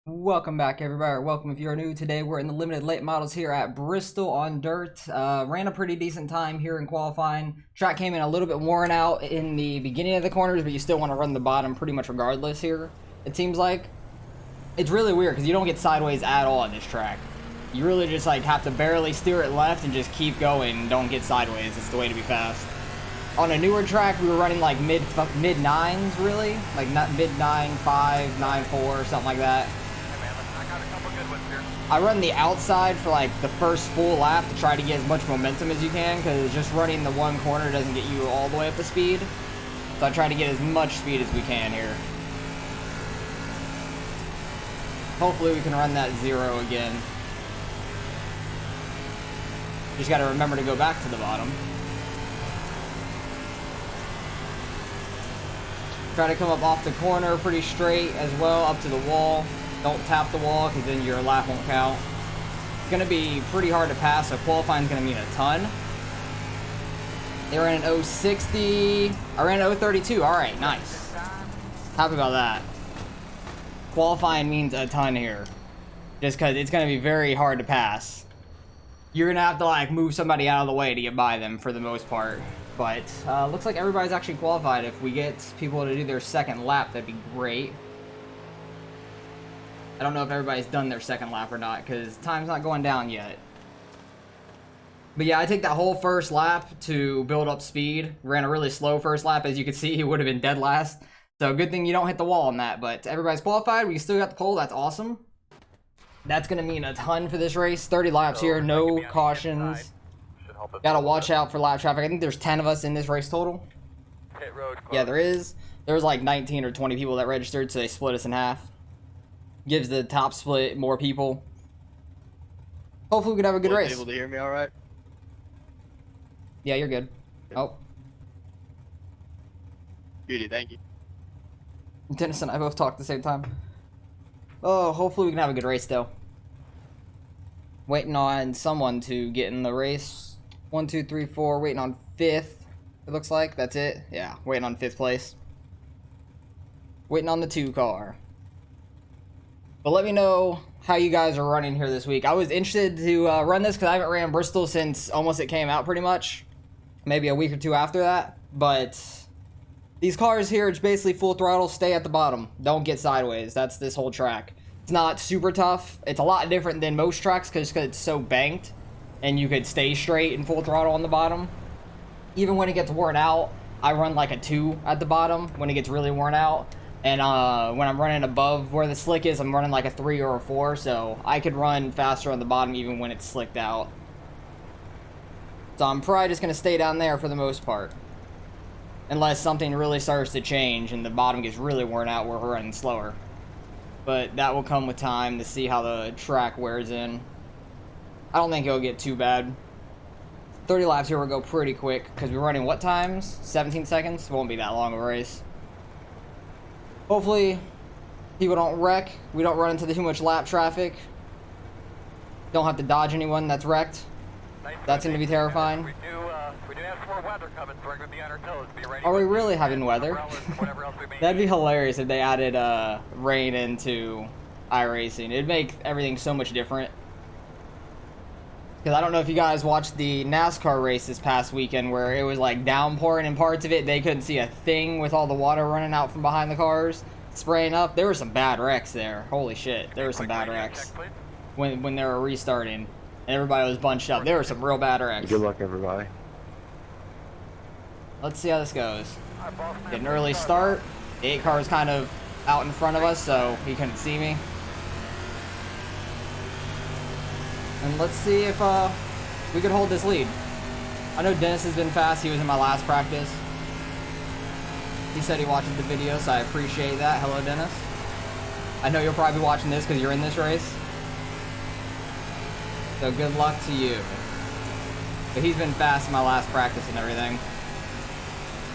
Welcome back, everybody, or welcome if you're new. Today we're in the limited late models here at Bristol on dirt. Ran a pretty decent time here in qualifying. Track came in a little bit worn out in the beginning of the corners, but you still want to run the bottom pretty much regardless here, it seems like. It's really weird because you don't get sideways at all on this track. You really just like have to barely steer it left and just keep going and don't get sideways. It's the way to be fast. On a newer track, we were running like mid nines, really, like not mid 9.5, 9.4, something like that. I run the outside for like the first full lap to try to get as much momentum as you can, because just running the one corner doesn't get you all the way up to speed. So I try to get as much speed as we can here. Hopefully we can run that 0 again. Just got to remember to go back to the bottom. Try to come up off the corner pretty straight as well, up to the wall. Don't tap the wall, because then your lap won't count. It's going to be pretty hard to pass, so qualifying is going to mean a ton. They ran an 060. I ran an 032. Alright, nice. Happy about that. Qualifying means a ton here. Just because it's going to be very hard to pass. You're going to have to like move somebody out of the way to get by them for the most part. But looks like everybody's actually qualified. If we get people to do their second lap, that'd be great. I don't know if everybody's done their second lap or not, because time's not going down yet. But yeah, I take that whole first lap to build up speed. Ran a really slow first lap. As you can see, he would have been dead last. So good thing you don't hit the wall on that. But everybody's qualified. We still got the pole. That's awesome. That's going to mean a ton for this race. 30 laps here. No cautions. Got to watch out for lap traffic. I think there's 10 of us in this race total. Yeah, there is. There's like 19 or 20 people that registered, so they split us in half. Gives the top split more people. Hopefully we can have a good race. Able to hear me all right? Yeah, you're good. Oh. Beauty, thank you. Dennis and I both talked at the same time. Oh, hopefully we can have a good race though. Waiting on someone to get in the race. 1, 2, 3, 4. Waiting on 5th. It looks like that's it. Yeah, waiting on 5th place. Waiting on the 2 car. But let me know how you guys are running here this week. I was interested to run this because I haven't ran Bristol since almost it came out pretty much. Maybe a week or 2 after that. But these cars here, it's basically full throttle, stay at the bottom. Don't get sideways. That's this whole track. It's not super tough. It's a lot different than most tracks because it's so banked. And you could stay straight and full throttle on the bottom. Even when it gets worn out, I run like a 2 at the bottom when it gets really worn out. And when I'm running above where the slick is, I'm running like a 3 or a 4, so I could run faster on the bottom even when it's slicked out. So I'm probably just going to stay down there for the most part. Unless something really starts to change and the bottom gets really worn out where we're running slower. But that will come with time to see how the track wears in. I don't think it'll get too bad. 30 laps here will go pretty quick, because we're running what times? 17 seconds? It won't be that long of a race. Hopefully, people don't wreck. We don't run into too much lap traffic. Don't have to dodge anyone that's wrecked. That's going to be terrifying. We do have some more weather coming, so we're going to be on our toes. Be ready. Are we really having weather? That'd be hilarious if they added rain into iRacing. It'd make everything so much different. Because I don't know if you guys watched the NASCAR race this past weekend where it was like downpouring in parts of it. They couldn't see a thing with all the water running out from behind the cars, spraying up. There were some bad wrecks there. Holy shit, there were some bad wrecks when they were restarting. And everybody was bunched up. There were some real bad wrecks. Good luck, everybody. Let's see how this goes. Get an early start. The 8 car is kind of out in front of us, so he couldn't see me. And let's see if we could hold this lead. I know Dennis has been fast. He was in my last practice. He said he watches the video, so I appreciate that. Hello, Dennis. I know you'll probably be watching this because you're in this race. So good luck to you. But he's been fast in my last practice and everything.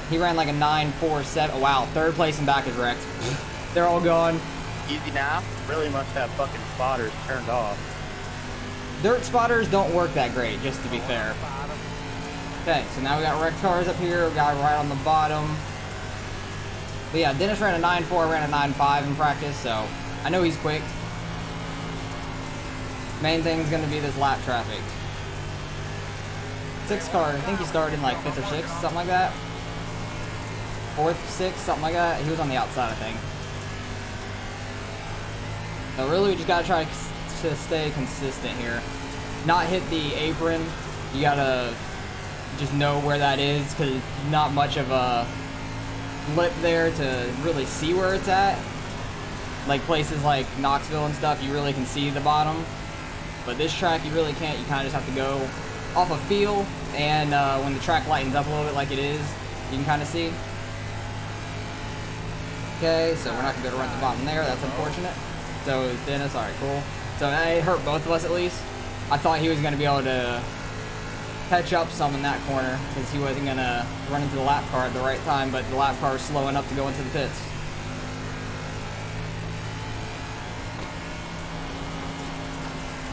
He ran like a 9.47. Oh, wow, 3rd place and back is wrecked. They're all gone. Easy now. Really must have fucking spotters turned off. Dirt spotters don't work that great, just to be fair. Okay, so now we got wrecked cars up here. We got right on the bottom. But yeah, Dennis ran a 9.4, ran a 9.5 in practice, so I know he's quick. Main thing's gonna be this lap traffic. 6 car, I think he started in like 5th or 6th, something like that. 4th, 6th, something like that. He was on the outside, I think. So really, we just gotta try to stay consistent here. Not hit the apron. You gotta just know where that is, because not much of a lip there to really see where it's at. Like places like Knoxville and stuff, you really can see the bottom. But this track, you really can't. You kind of just have to go off a feel, and when the track lightens up a little bit like it is, you can kind of see. Okay, so we're not gonna be able to run to the bottom there. That's unfortunate. So is Dennis. All right, cool. So it hurt both of us at least. I thought he was gonna be able to catch up some in that corner because he wasn't gonna run into the lap car at the right time, but the lap car was slow enough to go into the pits.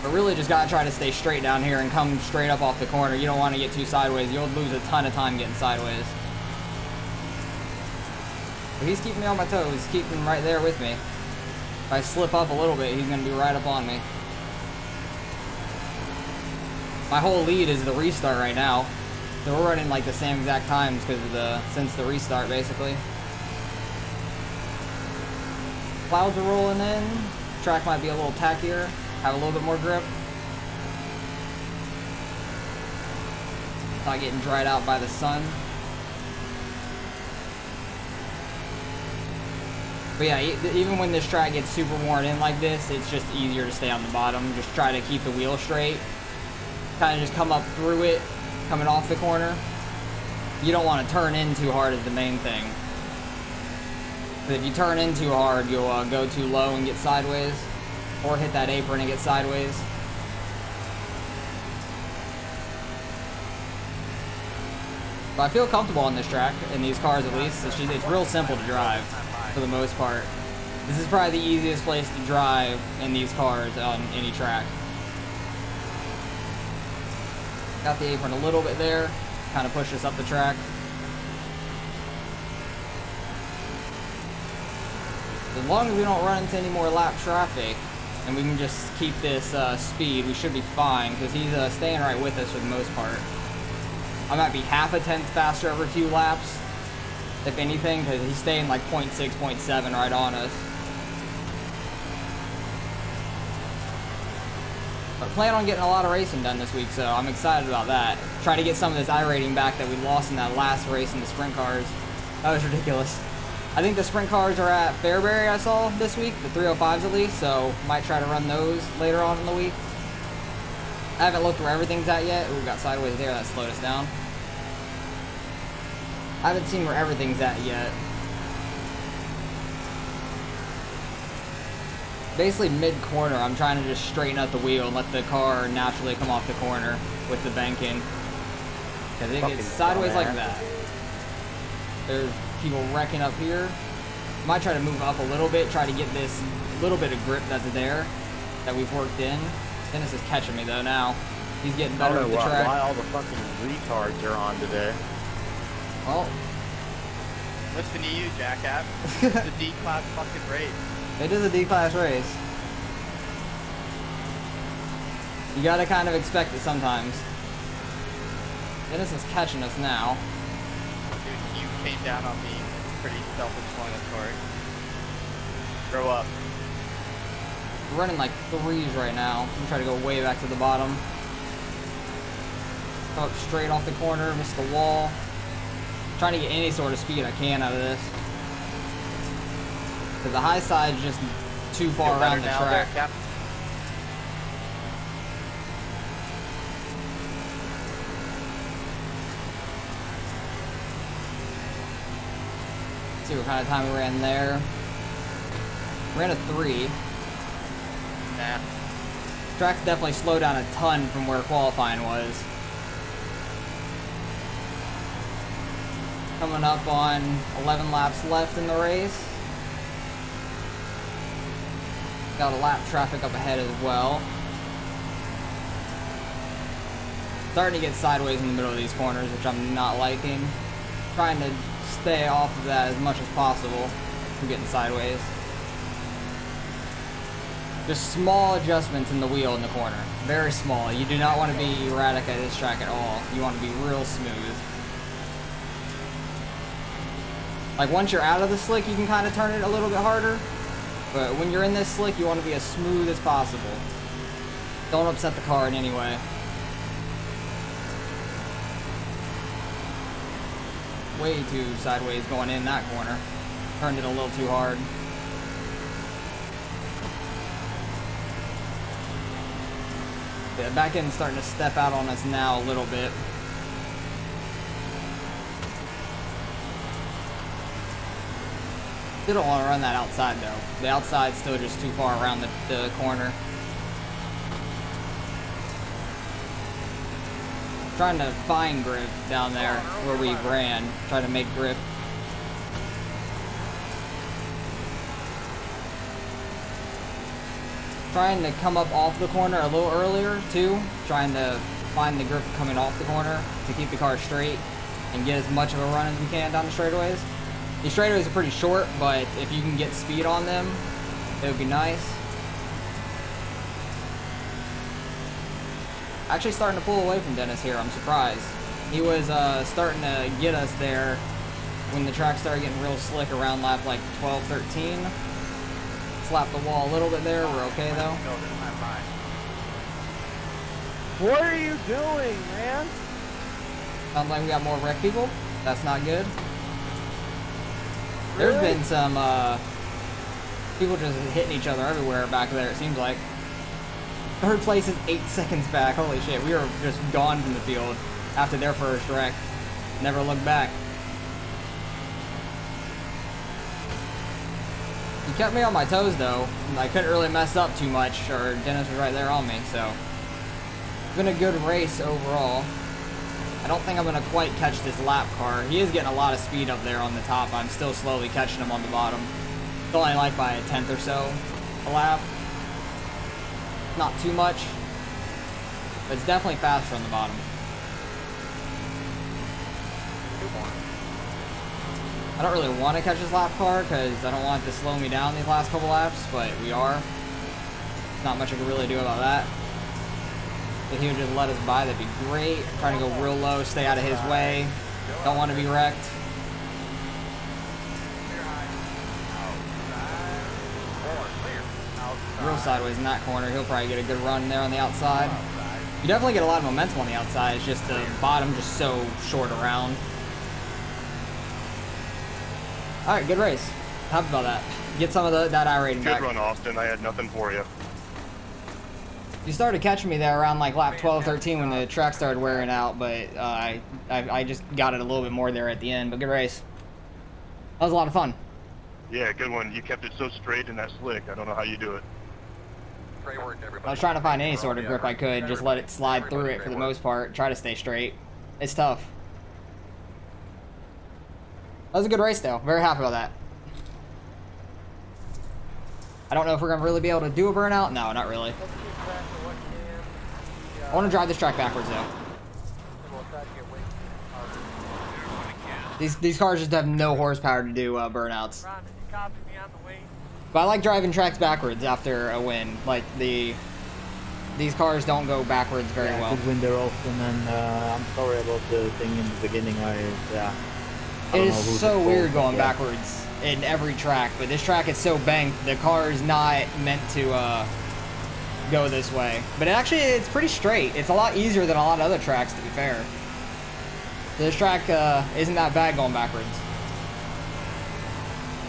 But really just gotta try to stay straight down here and come straight up off the corner. You don't want to get too sideways. You'll lose a ton of time getting sideways. But he's keeping me on my toes. He's keeping right there with me. If I slip up a little bit, he's gonna be right up on me. My whole lead is the restart right now. So we're running like the same exact times because of since the restart basically. Clouds are rolling in. Track might be a little tackier. Have a little bit more grip. Not getting dried out by the sun. But yeah, even when this track gets super worn in like this, it's just easier to stay on the bottom. Just try to keep the wheel straight. Kind of just come up through it, coming off the corner. You don't want to turn in too hard is the main thing. But if you turn in too hard, you'll go too low and get sideways. Or hit that apron and get sideways. But I feel comfortable on this track, in these cars at least. It's real simple to drive, for the most part. This is probably the easiest place to drive in these cars on any track. Got the apron a little bit there, kind of pushed us up the track. As long as we don't run into any more lap traffic, and we can just keep this speed, we should be fine, because he's staying right with us for the most part. I might be half a tenth faster every few laps, if anything, because he's staying like 0.6, 0.7 right on us. But I plan on getting a lot of racing done this week, so I'm excited about that. Try to get some of this iRating back that we lost in that last race in the sprint cars. That was ridiculous. I think the sprint cars are at Fairbury, I saw this week, the 305s at least, so might try to run those later on in the week. I haven't looked where everything's at yet. Ooh, we got sideways there, that slowed us down. I haven't seen where everything's at yet. Basically mid-corner, I'm trying to just straighten out the wheel and let the car naturally come off the corner with the banking. Because it gets sideways like that. There's people wrecking up here. Might try to move up a little bit, try to get this little bit of grip that's there, that we've worked in. Dennis is catching me though now. He's getting better with the track. Why all the fucking retards are on today. Well, listen to you, jackass. It's a D-class fucking race. It is a D-class race. You gotta kind of expect it sometimes. Dennis is catching us now. Dude, you came down on me. Pretty self-explanatory. Grow up. We're running like 3s right now. I'm trying to go way back to the bottom. Come up straight off the corner, miss the wall. Trying to get any sort of speed I can out of this. Because the high side is just too far around the track. See what kind of time we ran there. Ran a 3. Nah. Track's definitely slowed down a ton from where qualifying was. Coming up on 11 laps left in the race. Got a lap traffic up ahead as well. Starting to get sideways in the middle of these corners, which I'm not liking. Trying to stay off of that as much as possible from getting sideways. Just small adjustments in the wheel in the corner. Very small. You do not want to be erratic at this track at all. You want to be real smooth. Like once you're out of the slick, you can kind of turn it a little bit harder. But when you're in this slick, you want to be as smooth as possible. Don't upset the car in any way. Way too sideways going in that corner. Turned it a little too hard. Yeah, back end's starting to step out on us now a little bit. Still don't want to run that outside though. The outside's still just too far around the corner. Trying to find grip down there where we ran. Trying to make grip. Trying to come up off the corner a little earlier too. Trying to find the grip coming off the corner to keep the car straight and get as much of a run as we can down the straightaways. These straightaways are pretty short, but if you can get speed on them, it would be nice. Actually starting to pull away from Dennis here, I'm surprised. He was starting to get us there when the track started getting real slick around lap like 12, 13. Slap the wall a little bit there, we're okay though. What are you doing, man? Sounds like we got more wreck people. That's not good. Really? There's been some people just hitting each other everywhere back there, it seems like. Third place is 8 seconds back. Holy shit, we were just gone from the field after their first wreck. Never looked back. He kept me on my toes though. I couldn't really mess up too much, or Dennis was right there on me, so. It's been a good race overall. I don't think I'm gonna quite catch this lap car. He is getting a lot of speed up there on the top. I'm still slowly catching him on the bottom. It's only like by a 10th or so a lap. Not too much, but it's definitely faster on the bottom. I don't really want to catch this lap car because I don't want it to slow me down these last couple laps, but we are. Not much I can really do about that. If he would just let us by, that'd be great. Trying to go real low, stay out of his way. Don't want to be wrecked. Real sideways in that corner. He'll probably get a good run there on the outside. You definitely get a lot of momentum on the outside. It's just the bottom just so short around. All right, good race. Happy about that. Get some of that iRacing back. Good run, Austin. I had nothing for you. You started catching me there around like lap 12, 13 when the track started wearing out, but I just got it a little bit more there at the end. But good race. That was a lot of fun. Yeah, good one. You kept it so straight in that slick. I don't know how you do it. I was trying to find any sort of grip I could, just let it slide through it for the most part, try to stay straight. It's tough. That was a good race though, very happy about that. I don't know if we're gonna really be able to do a burnout. No, not really. I want to drive this track backwards though. These cars just have no horsepower to do burnouts. But I like driving tracks backwards after a win. Like these cars don't go backwards very well. Good win there, Austin, and I'm sorry about the thing in the beginning. It is so weird going backwards in every track, but this track is so banked. The car is not meant to go this way. But it's pretty straight. It's a lot easier than a lot of other tracks, to be fair. This track isn't that bad going backwards.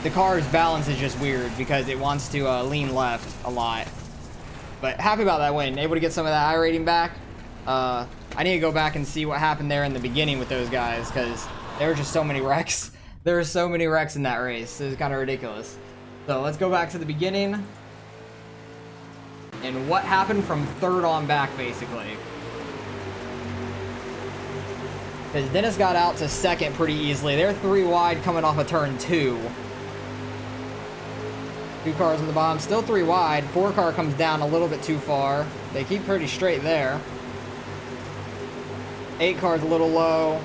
The car's balance is just weird because it wants to lean left a lot. But happy about that win. Able to get some of that I rating back. I need to go back and see what happened there in the beginning with those guys because there were just so many wrecks. There were so many wrecks in that race. It was kind of ridiculous. So let's go back to the beginning. And what happened from third on back, basically. Because Dennis got out to second pretty easily. They're 3 wide coming off of turn 2. 2 cars on the bottom, still 3 wide. 4 car comes down a little bit too far. They keep pretty straight there. 8 car's a little low.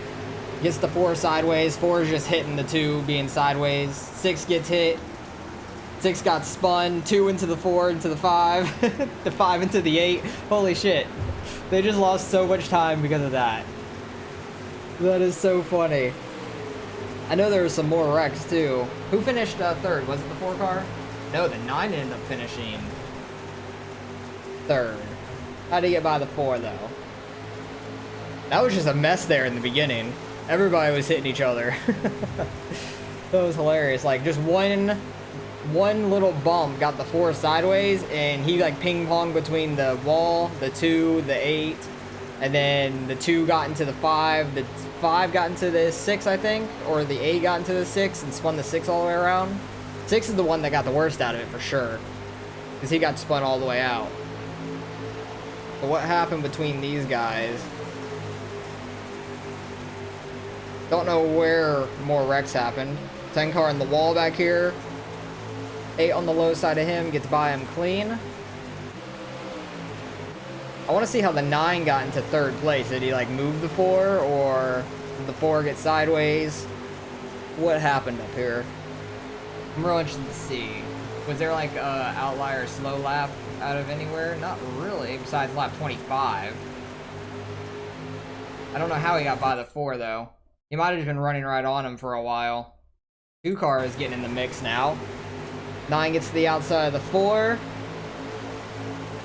Gets the 4 sideways. 4 is just hitting the 2 being sideways. 6 gets hit. 6 got spun, 2 into the 4, into the 5, the 5 into the 8. Holy shit. They just lost so much time because of that. That is so funny. I know there were some more wrecks too. Who finished third? Was it the 4 car? No, the 9 ended up finishing third. How'd he get by the 4 though? That was just a mess there in the beginning. Everybody was hitting each other. That was hilarious. Like just one little bump got the 4 sideways, and he like ping pong between the wall, the 2, the 8, and then the 2 got into the 5. The 5 got into the 6, I think, or the 8 got into the 6 and spun the 6 all the way around. 6 is the one that got the worst out of it for sure, because he got spun all the way out. But what happened between these guys? Don't know where more wrecks happened. 10 car in the wall back here. 8 on the low side of him, gets by him clean. I want to see how the 9 got into third place. Did he like move the 4, or did the 4 get sideways? What happened up here? I'm real interested to see. Was there like a outlier slow lap out of anywhere? Not really, besides lap 25. I don't know how he got by the 4 though. He might have just been running right on him for a while. 2 car is getting in the mix now. 9 gets to the outside of the 4.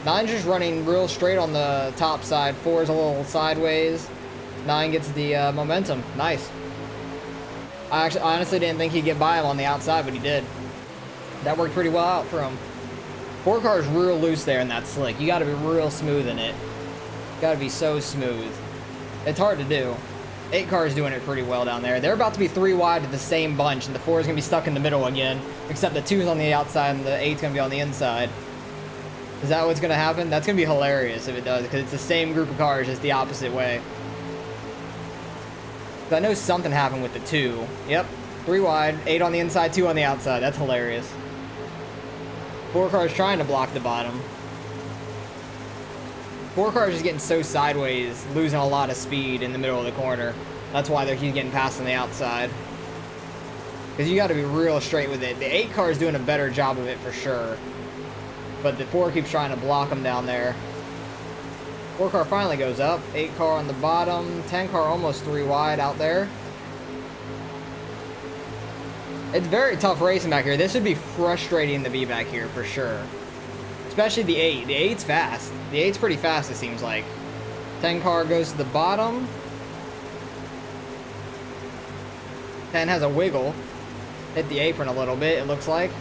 9's just running real straight on the top side. 4's a little sideways. 9 gets the momentum. Nice. I honestly didn't think he'd get by him on the outside, but he did. That worked pretty well out for him. 4 car's real loose there in that slick. You gotta be real smooth in it. You gotta be so smooth. It's hard to do. 8 car's doing it pretty well down there. They're about to be 3 wide with the same bunch, and the 4 is gonna be stuck in the middle again. Except the 2's on the outside and the 8's gonna be on the inside. Is that what's gonna happen? That's gonna be hilarious if it does, because it's the same group of cars, just the opposite way. I know something happened with the 2. Yep, 3 wide, 8 on the inside, 2 on the outside. That's hilarious. 4 cars trying to block the bottom. 4 cars just getting so sideways, losing a lot of speed in the middle of the corner. That's why he's getting passed on the outside. Because you got to be real straight with it. The 8 car is doing a better job of it for sure. But the 4 keeps trying to block him down there. 4 car finally goes up. 8 car on the bottom. 10 car almost 3 wide out there. It's very tough racing back here. This would be frustrating to be back here for sure. Especially the 8. The 8's fast. The 8's pretty fast, it seems like. 10 car goes to the bottom. 10 has a wiggle. Hit the apron a little bit, it looks like.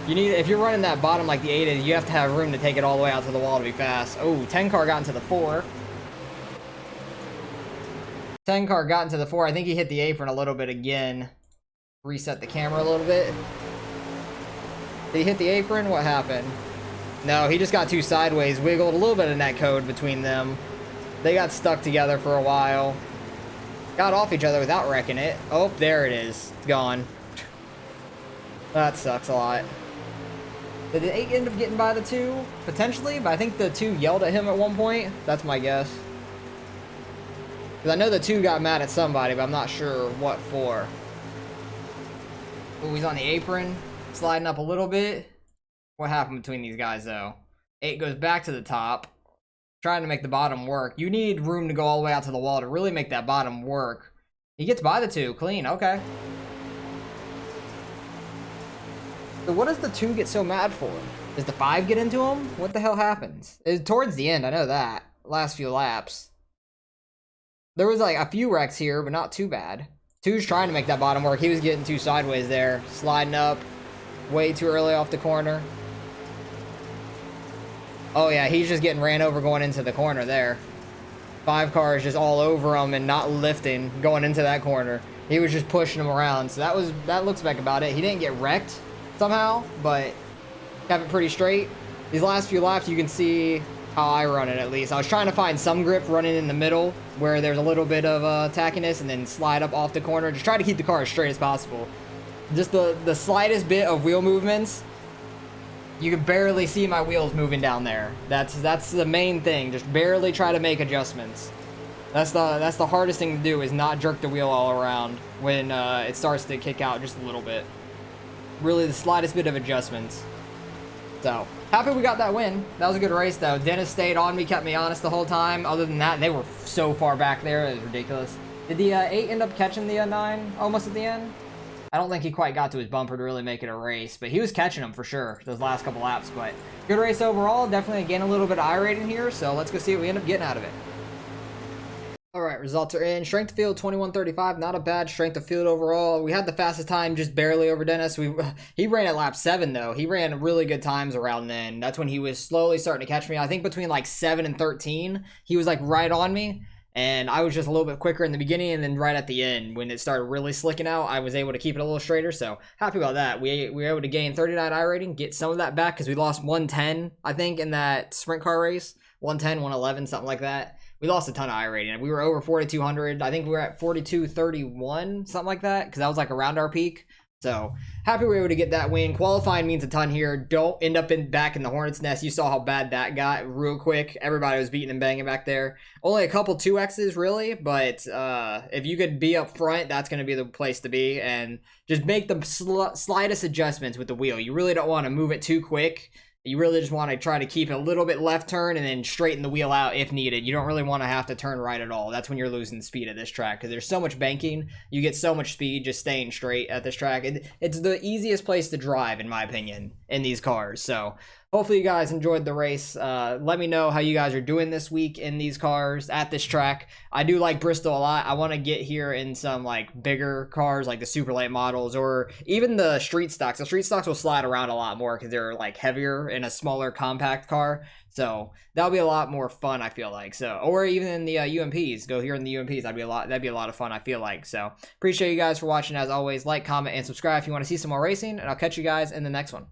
You need, if you're running that bottom like the 8 is, you have to have room to take it all the way out to the wall to be fast. Oh, 10 car got into the 4. 10 car got into the 4. I think he hit the apron a little bit again. Reset the camera a little bit. Did he hit the apron? What happened? No, he just got too sideways. Wiggled a little bit of net code between them. They got stuck together for a while. Got off each other without wrecking it. Oh, there it is. It's gone. That sucks a lot. Did the 8 end up getting by the 2? Potentially, but I think the 2 yelled at him at one point. That's my guess. Because I know the 2 got mad at somebody, but I'm not sure what for. Oh, he's on the apron. Sliding up a little bit. What happened between these guys, though? 8 goes back to the top. Trying to make the bottom work. You need room to go all the way out to the wall to really make that bottom work. He gets by the 2. Clean. Okay. So what does the 2 get so mad for? Does the 5 get into him? What the hell happens? Towards the end, I know that. Last few laps. There was like a few wrecks here, but not too bad. 2's trying to make that bottom work. He was getting too sideways there. Sliding up. Way too early off the corner. Oh yeah, he's just getting ran over going into the corner there. 5 cars just all over him and not lifting going into that corner. He was just pushing him around. So that looks like about it. He didn't get wrecked somehow, but kept it pretty straight. These last few laps, you can see how I run it at least. I was trying to find some grip running in the middle where there's a little bit of tackiness, and then slide up off the corner. Just try to keep the car as straight as possible. Just the slightest bit of wheel movements, you can barely see my wheels moving down there. That's the main thing. Just barely try to make adjustments. That's the hardest thing to do, is not jerk the wheel all around when it starts to kick out just a little bit. really the slightest bit of adjustments. So, happy we got that win. That was a good race, though. Dennis stayed on me, kept me honest the whole time. Other than that, they were so far back there. It was ridiculous. Did the 8 end up catching the 9 almost at the end? I don't think he quite got to his bumper to really make it a race, but he was catching them for sure those last couple laps. But good race overall. Definitely, again, a little bit of iRating here, so let's go see what we end up getting out of it. All right, results are in. Strength of field 21:35, not a bad strength of field overall. We had the fastest time just barely over Dennis. He ran at lap 7 though. He ran really good times around then. That's when he was slowly starting to catch me. I think between like 7 and 13, he was like right on me. And I was just a little bit quicker in the beginning, and then right at the end, when it started really slicking out, I was able to keep it a little straighter. So happy about that. We were able to gain 39 iRating, get some of that back because we lost 110, I think, in that sprint car race. 110, 111, something like that. We lost a ton of iRating. We were over 4,200. I think we were at 4,231, something like that, because that was like around our peak. So happy we were able to get that win. Qualifying means a ton here. Don't end up back in the Hornet's Nest. You saw how bad that got real quick. Everybody was beating and banging back there. Only a couple 2X's really, but if you could be up front, that's going to be the place to be. And just make the slightest adjustments with the wheel. You really don't want to move it too quick. You really just want to try to keep it a little bit left turn and then straighten the wheel out if needed. You don't really want to have to turn right at all. That's when you're losing speed at this track because there's so much banking. You get so much speed just staying straight at this track. It's the easiest place to drive, in my opinion, in these cars. So hopefully you guys enjoyed the race. Let me know how you guys are doing this week in these cars at this track. I do like Bristol a lot. I want to get here in some like bigger cars like the super late models or even the street stocks. The street stocks will slide around a lot more because they're like heavier in a smaller compact car. So that'll be a lot more fun, I feel like. So, or even in the UMPs, go here in the UMPs. That'd be a lot of fun, I feel like. So appreciate you guys for watching. As always, like, comment, and subscribe if you want to see some more racing, and I'll catch you guys in the next one.